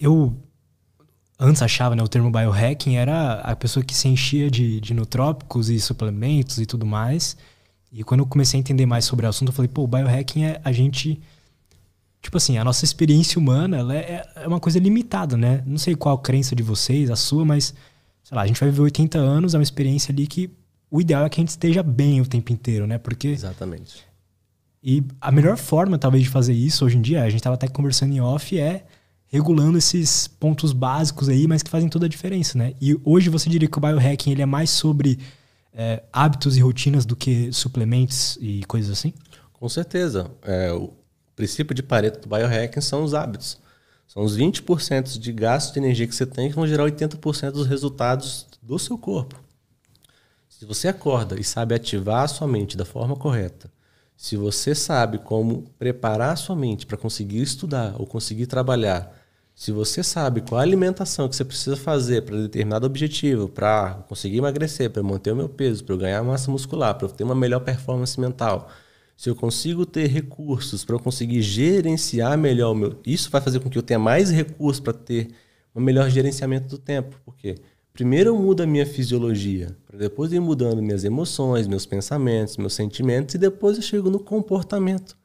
eu antes achava, né, o termo biohacking era a pessoa que se enchia de nootrópicos e suplementos e tudo mais. E quando eu comecei a entender mais sobre o assunto, eu falei, pô, o biohacking é a gente... Tipo assim, a nossa experiência humana, ela é uma coisa limitada, né? Não sei qual a crença de vocês, a sua, mas, sei lá, a gente vai viver 80 anos, é uma experiência ali que o ideal é que a gente esteja bem o tempo inteiro, né? Porque... Exatamente. E a melhor forma, talvez, de fazer isso hoje em dia, a gente estava até conversando em off, é regulando esses pontos básicos aí, mas que fazem toda a diferença, né? E hoje você diria que o biohacking ele é mais sobre hábitos e rotinas do que suplementos e coisas assim? Com certeza. O princípio de Pareto do biohacking são os hábitos. São os 20% de gasto de energia que você tem que vão gerar 80% dos resultados do seu corpo. Se você acorda e sabe ativar a sua mente da forma correta, se você sabe como preparar a sua mente para conseguir estudar ou conseguir trabalhar, se você sabe qual a alimentação que você precisa fazer para determinado objetivo, para conseguir emagrecer, para manter o meu peso, para eu ganhar massa muscular, para eu ter uma melhor performance mental, se eu consigo ter recursos para eu conseguir gerenciar melhor o meu... Isso vai fazer com que eu tenha mais recursos para ter um melhor gerenciamento do tempo. Por quê? Primeiro eu mudo a minha fisiologia, para depois ir mudando minhas emoções, meus pensamentos, meus sentimentos, e depois eu chego no comportamento.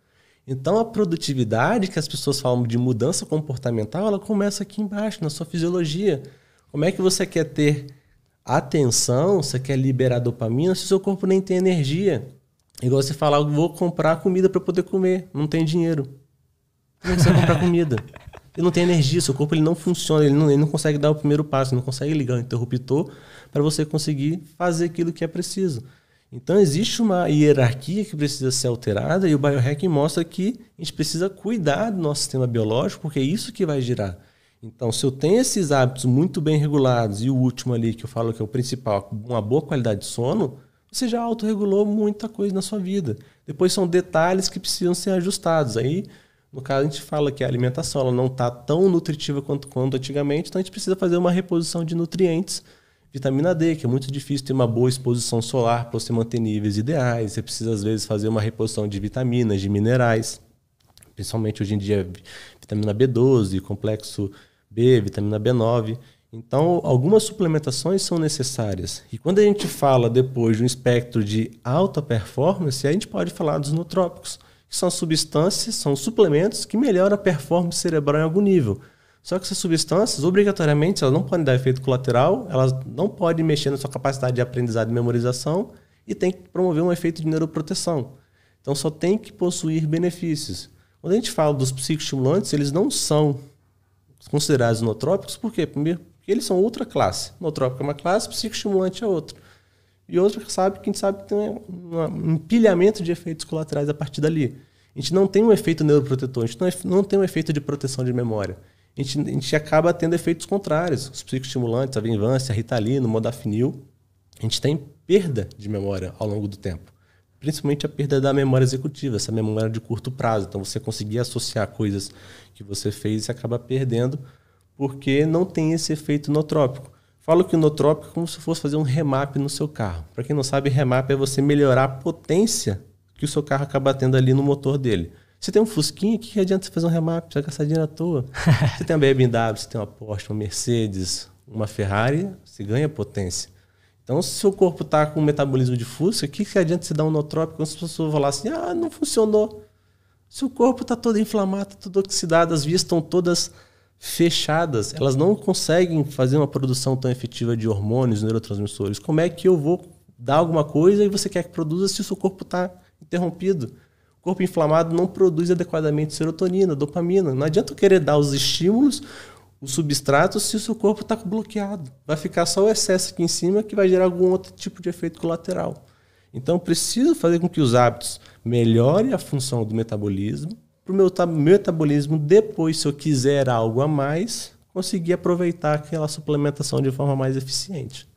Então a produtividade que as pessoas falam de mudança comportamental, ela começa aqui embaixo, na sua fisiologia. Como é que você quer ter atenção, você quer liberar dopamina, se o seu corpo nem tem energia? Igual você falar, eu vou comprar comida para poder comer, não tem dinheiro. Como é que você vai comprar comida? Ele não tem energia, seu corpo ele não funciona, ele não consegue dar o primeiro passo, não consegue ligar o interruptor para você conseguir fazer aquilo que é preciso. Então existe uma hierarquia que precisa ser alterada e o biohacking mostra que a gente precisa cuidar do nosso sistema biológico, porque é isso que vai girar. Então, se eu tenho esses hábitos muito bem regulados e o último ali que eu falo que é o principal, uma boa qualidade de sono, você já autorregulou muita coisa na sua vida. Depois são detalhes que precisam ser ajustados. Aí, no caso, a gente fala que a alimentação ela não está tão nutritiva quanto antigamente, então a gente precisa fazer uma reposição de nutrientes. Vitamina D, que é muito difícil ter uma boa exposição solar para você manter níveis ideais. Você precisa, às vezes, fazer uma reposição de vitaminas, de minerais. Principalmente hoje em dia, vitamina B12, complexo B, vitamina B9. Então, algumas suplementações são necessárias. E quando a gente fala depois de um espectro de alta performance, a gente pode falar dos nootrópicos, que são substâncias, são suplementos que melhoram a performance cerebral em algum nível. Só que essas substâncias, obrigatoriamente, elas não podem dar efeito colateral, elas não podem mexer na sua capacidade de aprendizado e memorização e tem que promover um efeito de neuroproteção. Então, só tem que possuir benefícios. Quando a gente fala dos psicoestimulantes, eles não são considerados nootrópicos, por quê? Primeiro, porque eles são outra classe. Nootrópico é uma classe, psicoestimulante é outra. E outra que a gente sabe que tem um empilhamento de efeitos colaterais a partir dali. A gente não tem um efeito neuroprotetor, a gente não tem um efeito de proteção de memória. A gente acaba tendo efeitos contrários. Os psicoestimulantes, a Vinvância, a Ritalina, o Modafinil, a gente tem perda de memória ao longo do tempo. Principalmente a perda da memória executiva, essa memória de curto prazo. Então você conseguir associar coisas que você fez e você acaba perdendo porque não tem esse efeito nootrópico. Falo que o nootrópico é como se fosse fazer um remap no seu carro. Para quem não sabe, remap é você melhorar a potência que o seu carro acaba tendo ali no motor dele. Você tem um Fusquinha, o que adianta você fazer um remap? Você vai gastar dinheiro à toa. Você tem uma BMW, você tem uma Porsche, uma Mercedes, uma Ferrari, você ganha potência. Então, se o seu corpo está com um metabolismo de Fusca, o que adianta você dar um nootrópico quando as pessoas falar assim, não funcionou. Se o corpo está todo inflamado, está todo oxidado, as vias estão todas fechadas, elas não conseguem fazer uma produção tão efetiva de hormônios, neurotransmissores. Como é que eu vou dar alguma coisa e você quer que produza se o seu corpo está interrompido? O corpo inflamado não produz adequadamente serotonina, dopamina. Não adianta eu querer dar os estímulos, os substratos, se o seu corpo está bloqueado. Vai ficar só o excesso aqui em cima que vai gerar algum outro tipo de efeito colateral. Então, eu preciso fazer com que os hábitos melhorem a função do metabolismo, para o meu metabolismo, depois, se eu quiser algo a mais, conseguir aproveitar aquela suplementação de forma mais eficiente.